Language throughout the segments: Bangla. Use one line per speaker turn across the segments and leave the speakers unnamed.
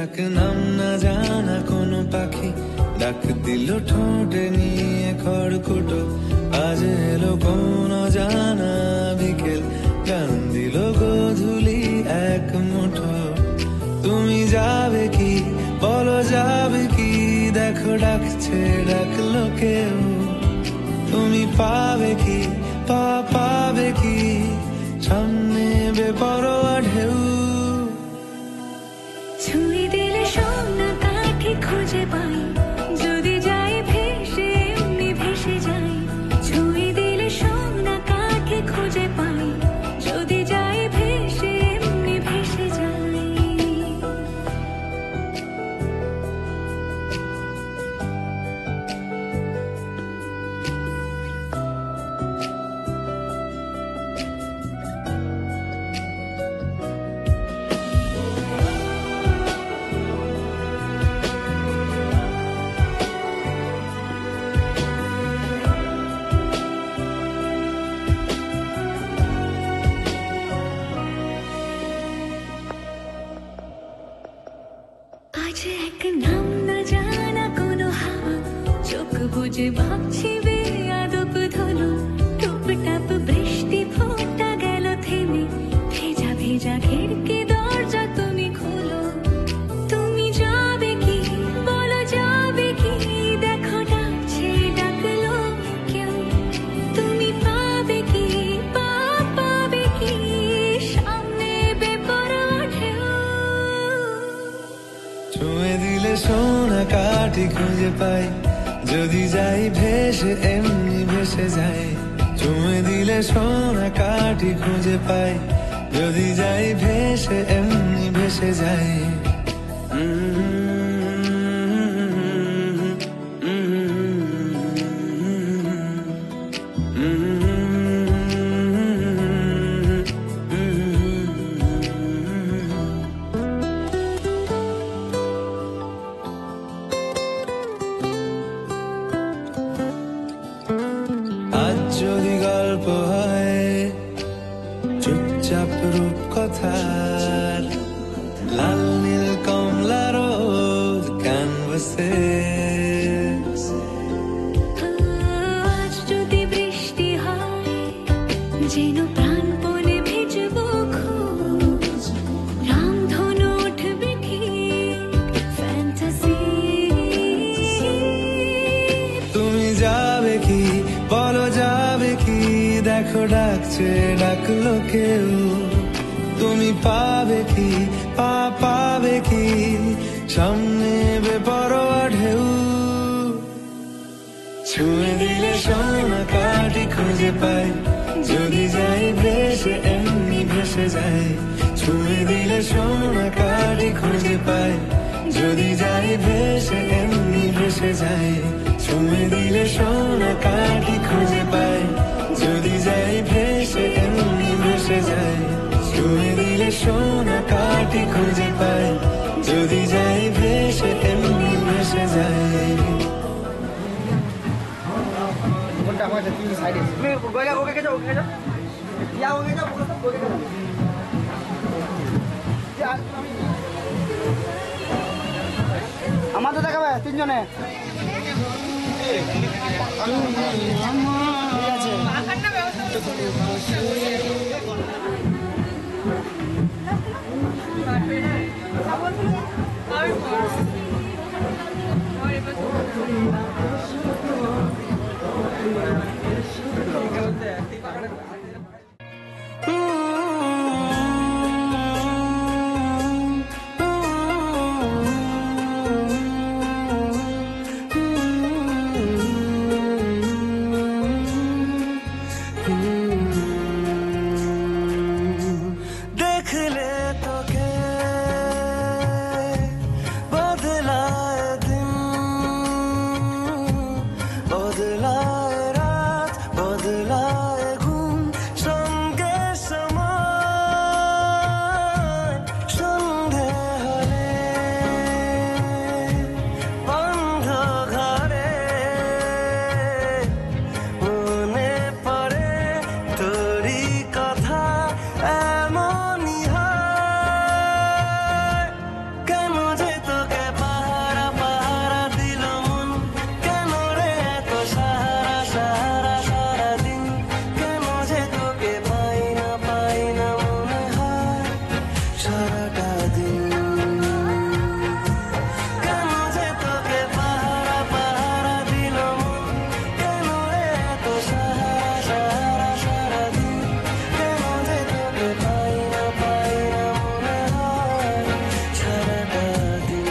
এক নাম না জানা কোনো পাখি ডাক দিল ঠোঁটে নিয়ে খড়কুটো। আজ এলো কোন জানা বিকেল, গান দিল গোধূলি এক মুঠো। তুমি যাবে কি বলো, যাবে কি দেখো ডাকছে ডাকলো কেউ। তুমি পাবে কি পাবে কি সামনে বেপরোয়া ঢেউ।
ছুঁয়ে দিলে সোনা কাঠি খুঁজে পাই, যদি যাই ভেসে এমনি ভেসে যাই। ছুঁয়ে দিলে সোনা কাঠি খুঁজে পাই, যদি যাই ভেসে এমনি ভেসে যাই। আজ এক নাম না জানা কোনো হাওয়া, চোখ বুঝে ভাবছি বেয়াদব ধনু। টুপটাপ বৃষ্টি ফোঁটা গেল থেমে, ভেজা ভেজা খিড়কি দরজা তুমি খোলো। তুমি যাবে কি বলো, যাবে কি দেখো ডাকছে ডাকলো কেউ। তুমি পাবে কি পাবে কি সামনে বেপরোয়া ঢেউ।
ছুঁয়ে দিলে সোনা কাঠি খুঁজে পাই, যদি যাই ভেসে এমনি ভেসে যাই। ছুঁয়ে দিলে সোনা কাঠি খুঁজে পাই, যদি যাই ভেসে এমনি ভেসে যাই। আজ যদি গল্প হয় চুপচাপ রূপকথার, লাল নীল কমলা রোদ ক্যানভাসে।
আজ যদি বৃষ্টি হয় যেন প্রাণপণে ভিজবো খোঁজ। রামধনু উঠবে ঠিক ফ্যান্টাসি।
তুমি যাবে কি বলো, যাবে কি দেখো ডাকছে ডাকলো কেউ। তুমি পাবে কি পাবে কি সামনে বেপরোয়া ঢেউ। ছুঁয়ে দিলে সোনা কাঠি খুঁজে পাই, যদি যাই ভেসে এমনি ভেসে যাই। ছুঁয়ে দিলে সোনা কাঠি খুঁজে পাই, যদি যাই ভেসে এমনি ভেসে যাই। ছুঁয়ে দিলে সোনা কাঠি খুঁজে পাই, যদি যাই ভেসে এমনি ভেসে যাই। ছুঁয়ে দিলে সোনা কাঠি খুঁজে পাই, যদি যাই ভেসে এমনি ভেসে যাই।
আমাদের দেখাবে তিনজনে।
সারাটা দিন কেন যে তোকে পাহারা পাহারা দিল মন কেন এত সাহারা সাহারা সারাদিন কেন যে তোকে পাই না মনে হয় সারাটা দিন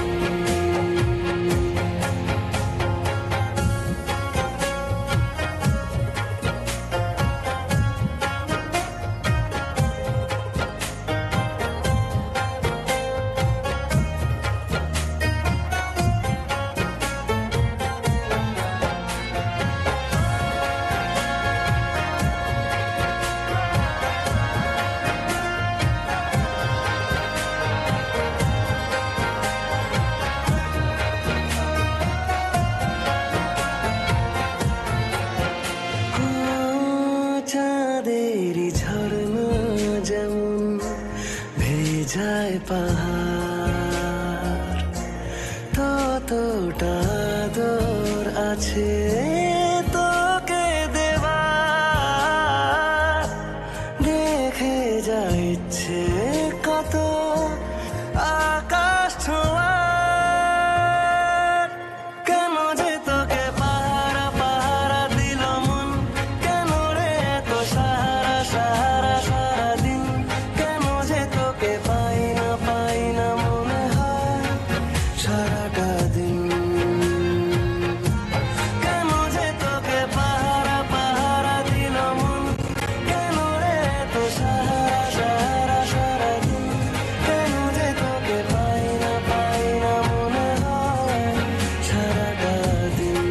চাঁদেরই ঝর্ণা যেমন ভেজায় পাহাড় ততটা আদর আছে তোকে দেবার দেখে যা ইচ্ছে কত আকাশ ছোঁয়ার কেন যে তোকে পাহারা পাহারা দিল মন কেন রে এত সাহারা সাহারা সারাদিন কেন যে তোকে পাই না মনে হয় সারাটা দিন কেন যে তোকে পাহারা পাহারা দিল মন কেন রে এত সাহারা সাহারা সারাদিন কেন যে তোকে পাই না মনে হয় সারাটা দিন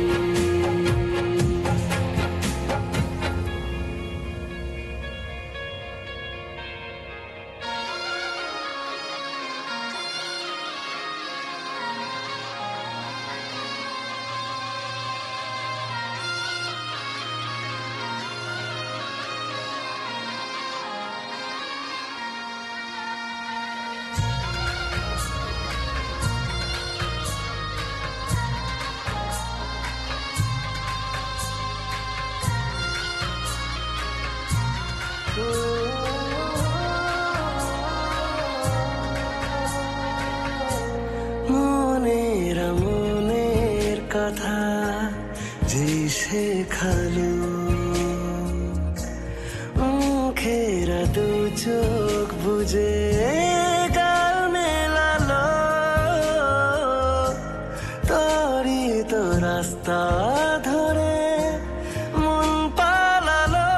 মনের কথা যে শেখালো মুখেরা দু চোখ বুঝে গাল মেলালো তোরই তো রাস্তা ধরে মন পালালো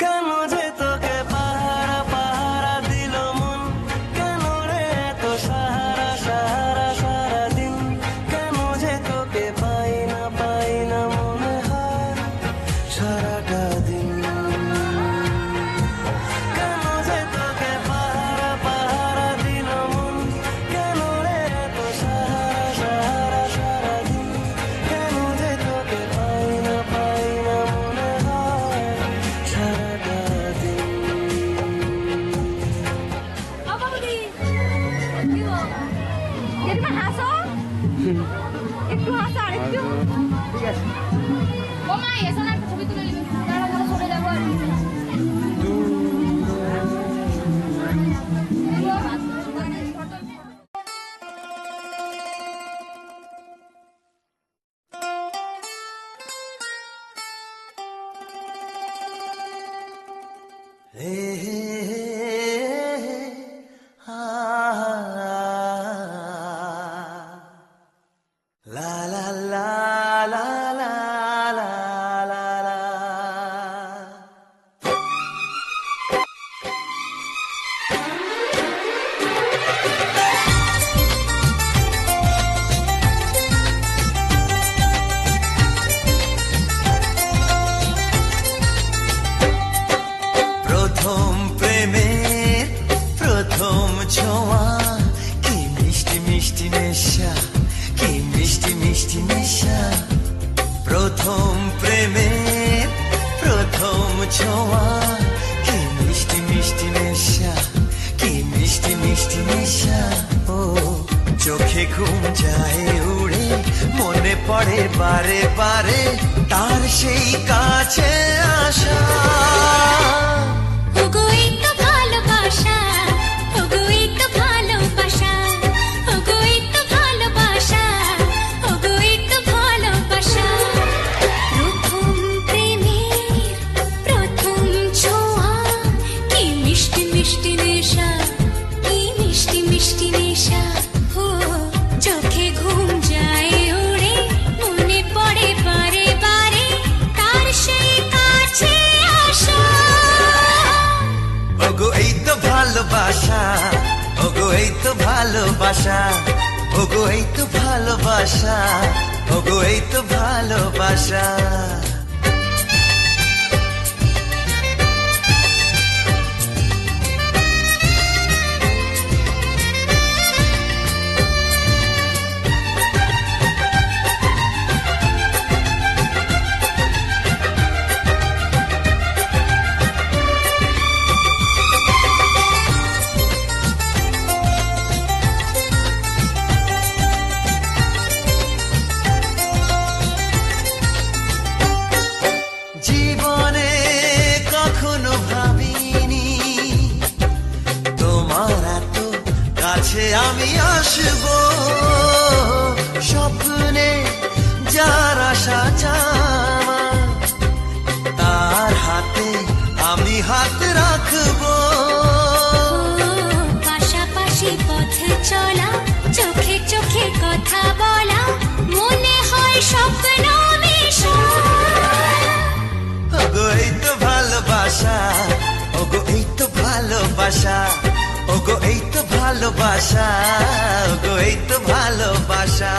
কেন যে তোকে পাহারা পাহারা দিল মন কেন রে এত সাহারা সাহারা সারাদিন কেন যে তোকে পাই না মনে হয় সারাটা দিন কেন যে তোকে পাহারা পাহারা দিল মন কেন রে এত সাহারা সাহারা সারাদিন কেন যে তোকে পাই না মনে হয় সারাটা দিন
হাসো একটু হাসো আর একটু
ঠিক আছে
ও মা এসো না একটা ছবি তুলে নিবি তারা ভালো সরে যাবো আর
হে হে la la la la la la la la প্রথম প্রেমের প্রথম ছোঁয়া কি মিষ্টি মিষ্টি নেশা কি মিষ্টি মিষ্টি নেশা প্রথম প্রেমের প্রথম ছোঁয়া কি মিষ্টি মিষ্টি নেশা কি মিষ্টি মিষ্টি নেশা ও চোখে ঘুম যায় উড়ে মনে পড়ে বারে বারে তার সেই কাছে আসা
ওগো এই তো ভালোবাসা
ওগো এই তো ভালোবাসা, ওগো এই তো ভালোবাসা, ওগো এই তো ভালোবাসা, ওগো এই তো ভালোবাসা। জীবনে কখনো ভাবিনি তোমার এত কাছে আমি আসবো, স্বপ্নে যার আশা জামা তার হাতে আমি হাত রাখবো।
পাশাপাশি পথে চলা, চোখে চোখে কথা বলা, মনে হয় স্বপ্ন মিশা।
ওগো এই তো ভালোবাসা, ওগো এই তো ভালোবাসা, ওগো এই তো ভালোবাসা, ওগো এই তো ভালোবাসা।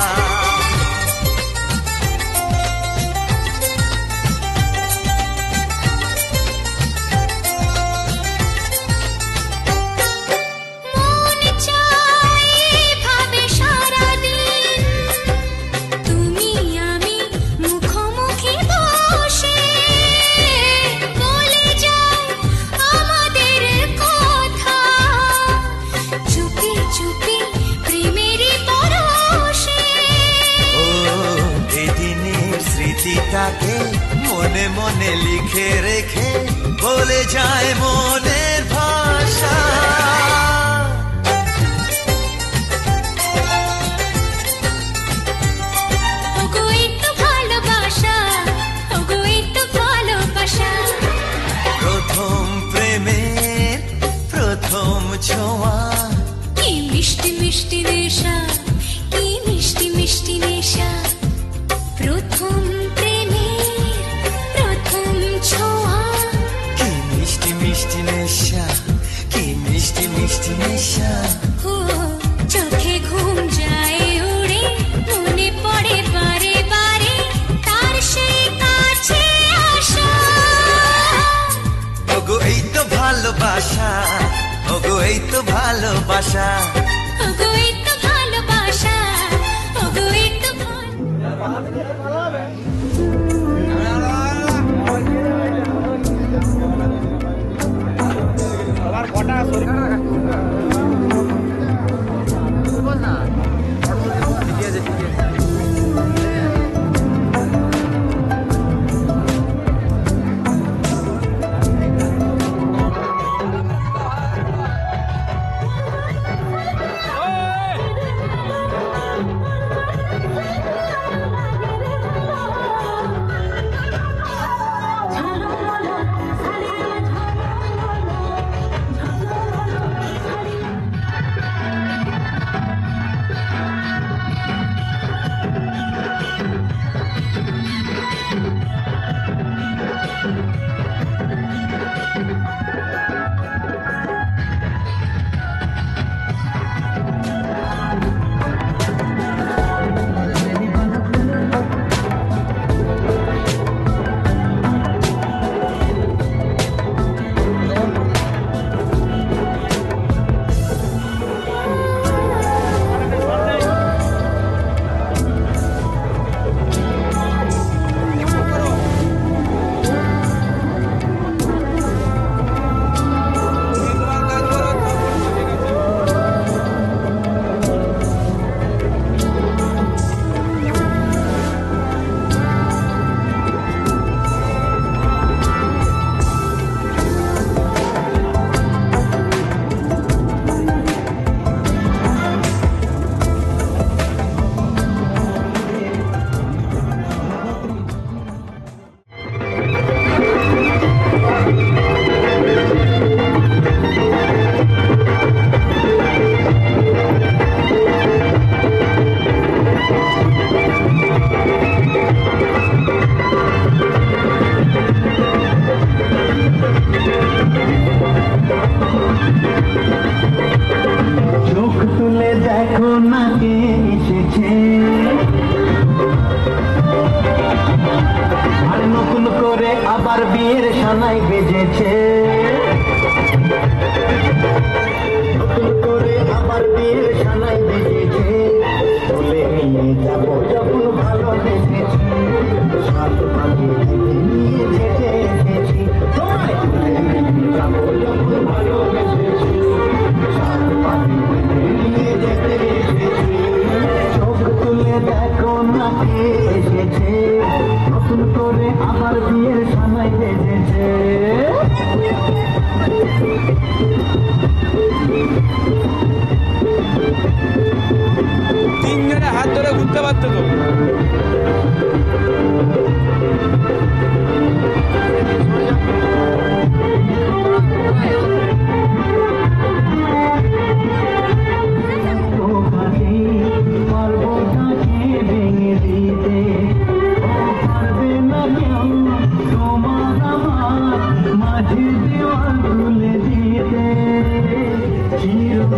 মনে চায় এভাবে সারাদিন, তুমি আমি মুখোমুখি বসে বলে যাও আমাদের কথা, চুপি চুপি প্রেমেরই পরশে।
ও এদিনের স্মৃতিটাকে মনে মনে লিখে রেখে বলে যায় মনের ভাষা।
ওগো এই তো ভালোবাসা, ওগো এই তো ভালোবাসা।
প্রথম প্রেমের প্রথম ছোঁয়া,
কি মিষ্টি মিষ্টি নেশা, কি মিষ্টি মিষ্টি নেশা। প্রথম প্রেমের প্রথম ছোঁয়া,
কি মিষ্টি মিষ্টি নেশা, কি মিষ্টি মিষ্টি নেশা।
ও চোখে ঘুম যায় উড়ে, মনে পড়ে বারে বারে তার সেই কাছে আসা।
ওগো এই তো ভালোবাসা, ওগো এই তো ভালোবাসা।
ওগো এই তো ভালোবাসা, ওগো এই তো ভালোবাসা।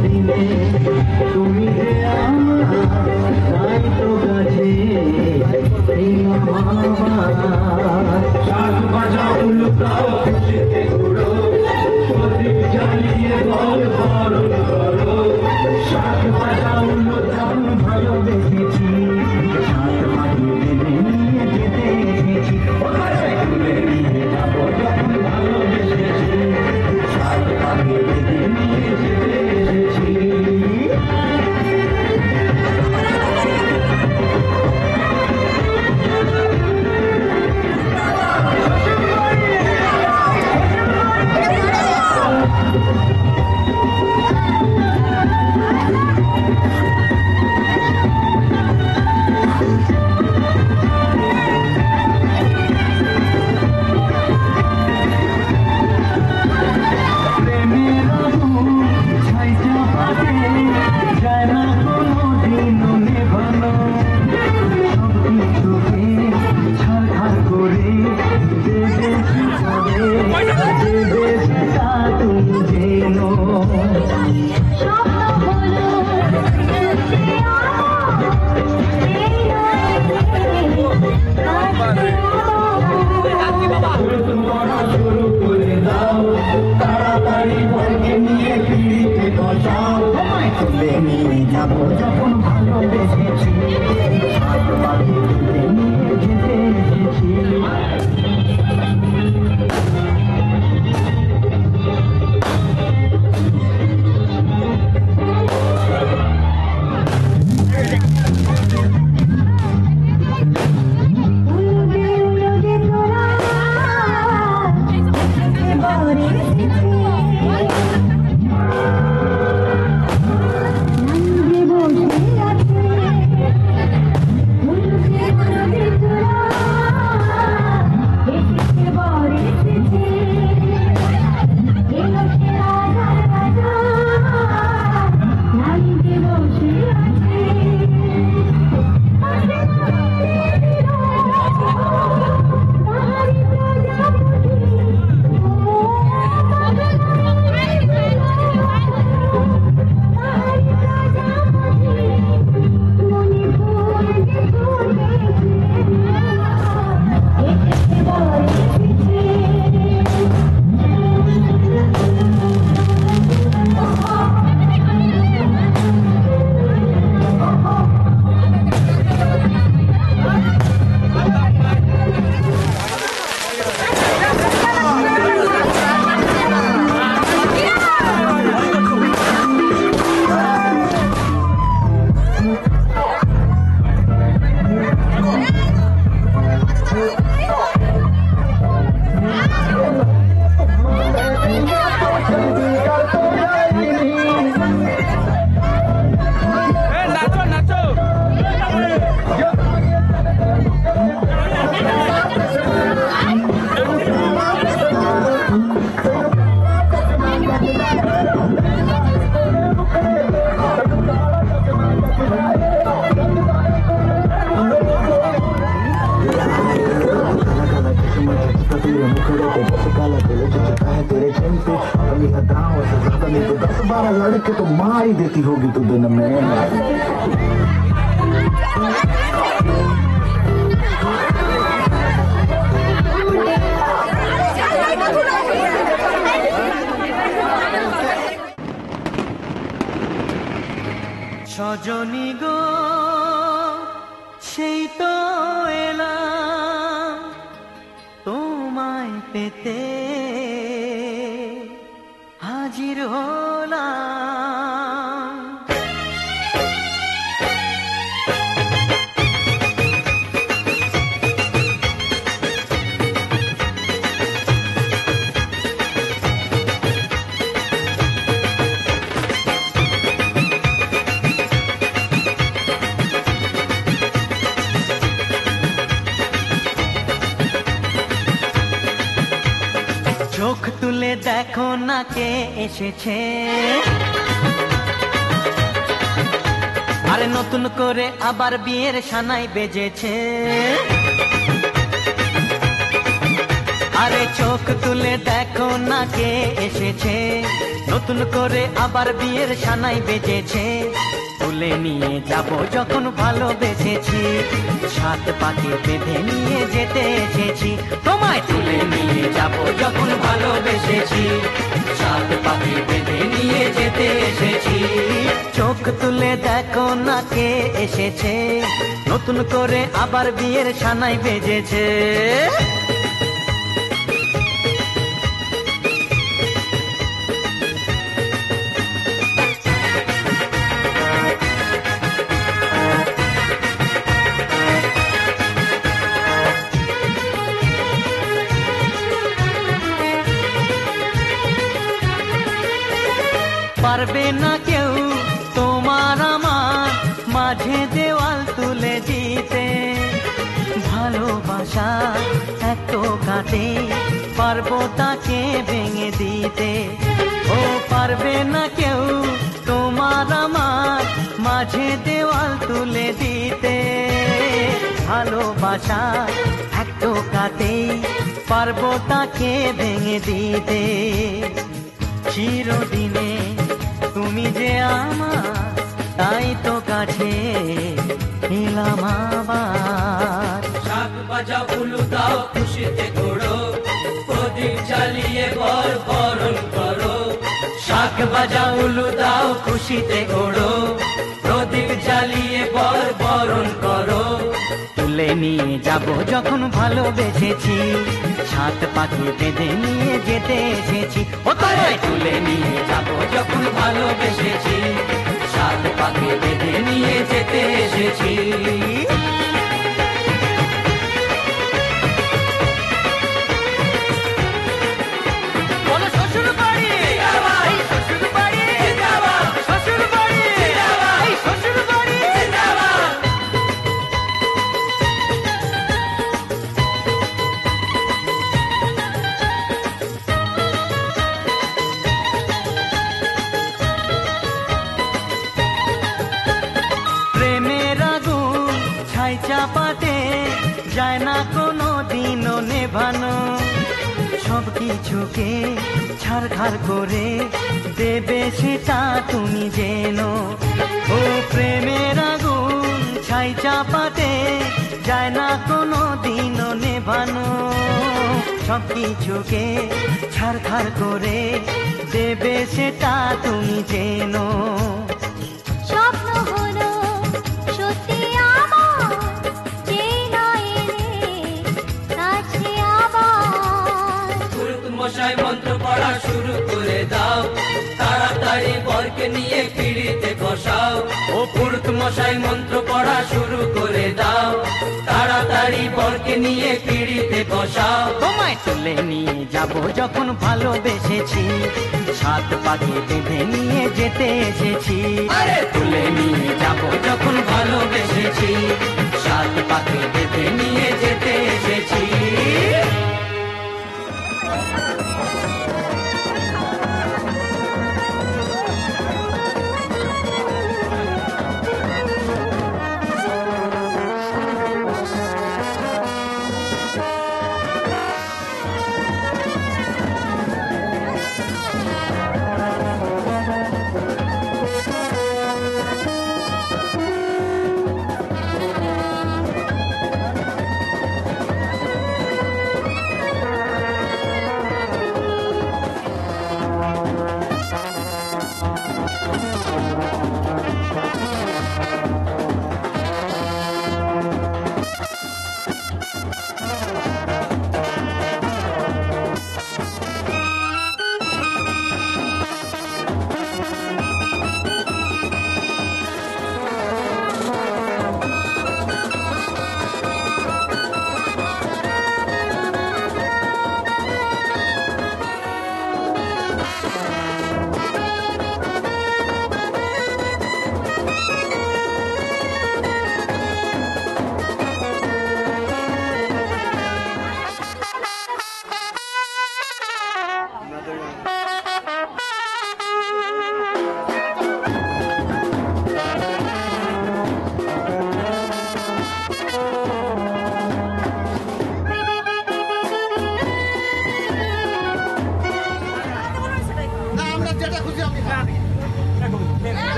দিনে তুমি যে আমার তাই তো কাছে শাক বাজা উল্টাও খুশিতে ঘুরো প্রদীপ জ্বালিয়ে বল বরণ করো শাক বাজা উল্টাও ভালোবেসেছি সাত মাটি বেঁধে নিয়ে যেতে এসেছি তুলে নিয়ে যাবো যখন ভালোবেসেছি সাত মাটি বেঁধে নিয়ে যেতে এসেছি लड़के तो मार ही देती होगी तो दिन में সজনী গো সেই তো এলাম তোমায় পেতে হাজির হলাম চোখ তুলে দেখো না কে এসেছে আরে নতুন করে আবার বিয়ের সানাই বেজেছে
আরে চোখ তুলে দেখো না কে এসেছে, নতুন করে আবার বিয়ের সানাই বেজেছে। তুলে নিয়ে যাব যখন ভালোবেসেছি, সাত পাকে বেঁধে নিয়ে যেতে এসেছি। তোমায় তুলে নিয়ে যাব যখন ভালোবেসেছি, সাত পাকে বেঁধে নিয়ে যেতে এসেছি। চোখ তুলে দেখো না কে এসেছে, নতুন করে আবার বিয়ের সানাই বেজেছে। পারবে না কেউ তোমার আমার মাঝে দেওয়াল তুলে দিতে, ভালোবাসা এত কাটে পারবো তাকে ভেঙে দিতে। ও পারবে না কেউ তোমার আমার মাঝে দেওয়াল তুলে দিতে, ভালোবাসা এত কাটে পারবো তাকে ভেঙে দিতে। চিরদিনে তুমি যে আমার, তাই তো কাছে এলাম আবার।
শাক বাজা উলু দাও খুশিতে ঘোড়ো, প্রদীপ জ্বালিয়ে বর বরণ করো।
শাক বাজা উলু দাও খুশিতে ঘোড়ো, প্রদীপ জ্বালিয়ে বর বরণ করো। তুলে নিয়ে যাব যখন ভালোবেসেছি, সাত পাখি বেঁধে নিয়ে যেতে এসেছি। ও তোমায় তুলে নিয়ে যাব যখন ভালোবেসেছি, সাত পাখি বেঁধে নিয়ে যেতে এসেছি। বলো শ্বশুর বাড়ি, এই শ্বশুর বাড়ি, শ্বশুর বাড়ি, এই শ্বশুর বাড়ি। প্রেমের আগুন ছাই চাপাতে যায় না কোনো দিনও নেভানো, সব কিছুকে ছাড়খাড় করে দেবে সেটা তুমি জেনো। ও প্রেমের আগুন ছাই চাপাতে যায় না কোনো দিনও নেভানো, সব কিছুকে ছাড়খাড় করে দেবে সেটা তুমি জেনো।
স্বপ্ন হলো সত্যি আমার, যে না এলে কাছে আবার।
পুরুত মশাই মন্ত্র পড়া শুরু করে দাও, তাড়াতাড়ি বরকে নিয়ে পিড়িতে বসাও। ও পুরুত মশাই মন্ত্র পড়া শুরু করে দাও, তাড়াতাড়ি বরকে নিয়ে পিড়িতে বসাও।
তোমায় তুলে নিয়ে যাব যখন ভালোবেসেছি, সাত পাখি বেঁধে নিয়ে যেতে এসেছি।
আরে
তুলে নিয়ে যাব যখন ভালোবেসেছি, সাত পাখি বেঁধে নিয়ে যেতে এসেছি।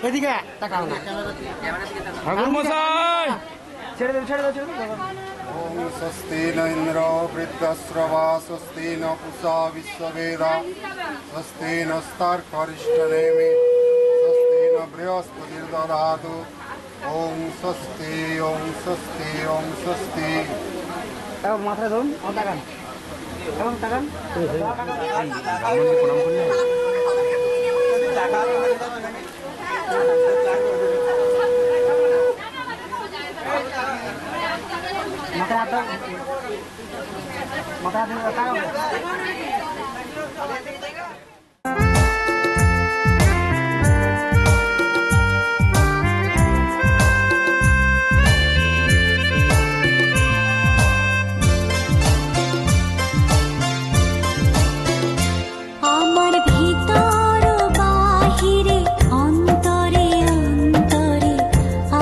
এদিকে তাকাও না ঠাকুর মশাই ছেড়ে দাও ছেড়ে দাও ছেড়ে দাও
ओम स्वस्ति न इंद्रो वृद्धश्रवा स्वस्ति न पूषा विश्ववेदा स्वस्ति नस्तार्करिष्टनेमि स्वस्ति न बृहस्पतिर्दधातु ओम स्वस्ति ओम स्वस्ति ओम स्वस्ति।
এখন মাথায় ধরুন তাকান এখন তাকান মাথায় হাত দাও মাথায় হাত দিয়ে তাকাও
আমার ভিতর বাহিরে অন্তরে অন্তরে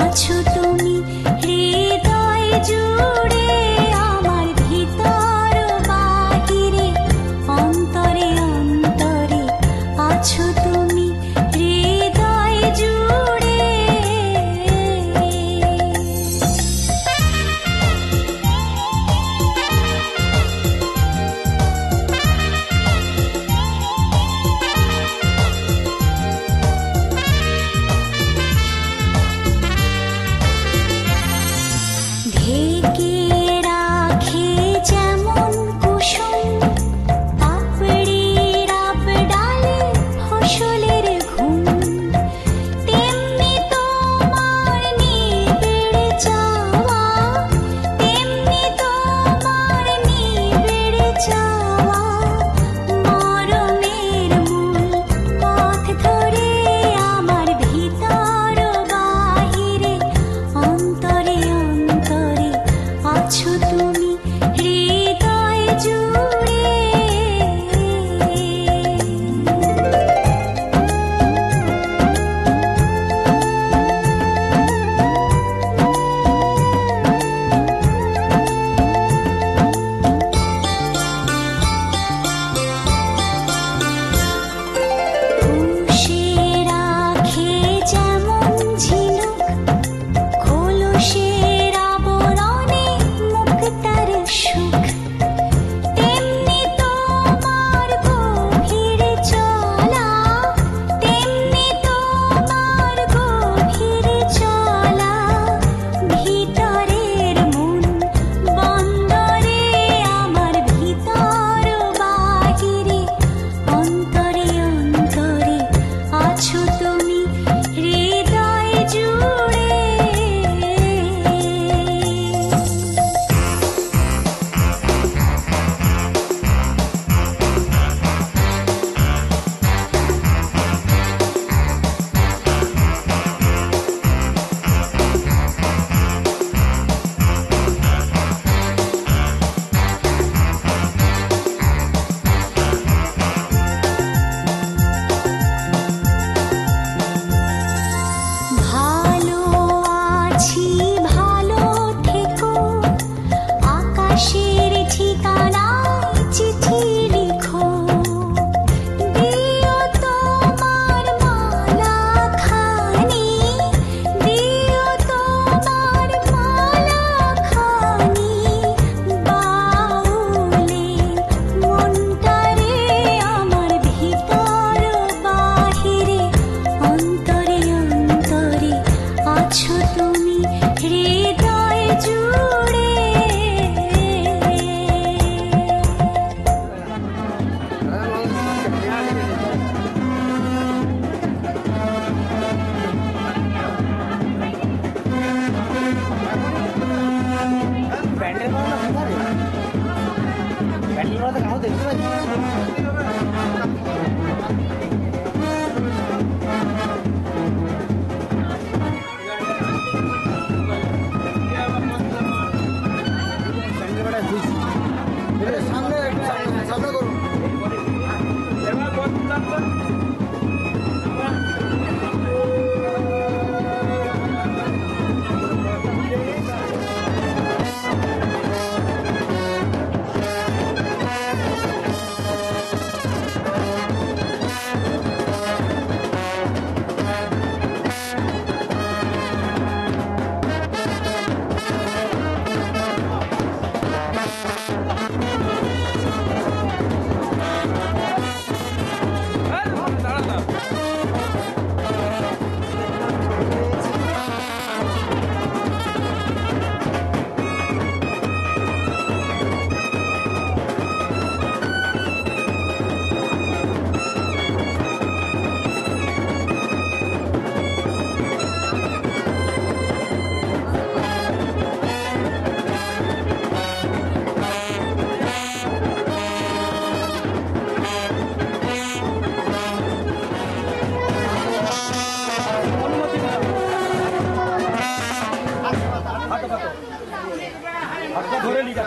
আছো তুমি হৃদয় জুড়ে আমার ভিতর বাহিরে অন্তরে অন্তরে আছো তুমি হৃদয় জুড়ে ঢেকে
প্যান্ডেল বানানো কোথায় প্যান্ডেল বানাতে কাউ দেখতে পাচ্ছি ধরে লিখা